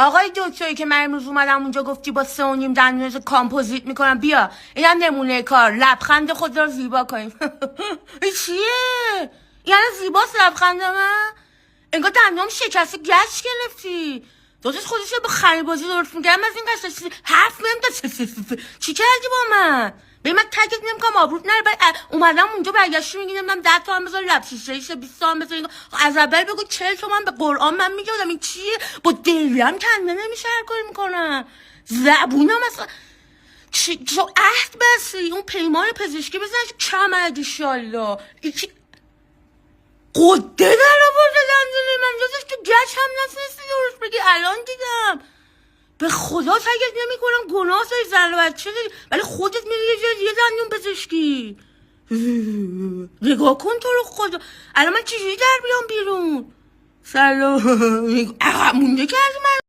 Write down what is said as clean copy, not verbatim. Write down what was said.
آقای دکتری که من امروز اومدم اونجا گفتی با 3.5 دندونش کامپوزیت میکنم، بیا اینم نمونه کار. لبخند خود رو زیبا کنیم. این چیه؟ یعنی زیباست لبخند من؟ انگار دندونم شکسته گچ گرفتی. دوستش خودش با خریبازی درست میگم از این قصه حرف نمیده. چی کردی با من؟ به من تکت نمیکنم آبروت نره. اومدم اونجا برگشتی میگی نمیدونم 10 تومن بذار لب شیشه 20 تومن بذار. از اول بگو 40 تومن به قرآن من میگم این چیه؟ با دلم کنده نمیشه هر کاری میکنم. زبونم اصلا چی عهد بسی اون پیمان پزشکی بزنش کمر ایشالله. قده در آورده دندونه من جازش که گچ هم نتونستی درست بگی. الان دیدم به خدا تگت نمی کنم گناه داری زن و بچه داری ولی خودت میری یه جای دیگه دندون پزشکی. نگاه کن تو رو خدا الان من چجوری در بیام بیرون؟ سلام عقب مونده کردی من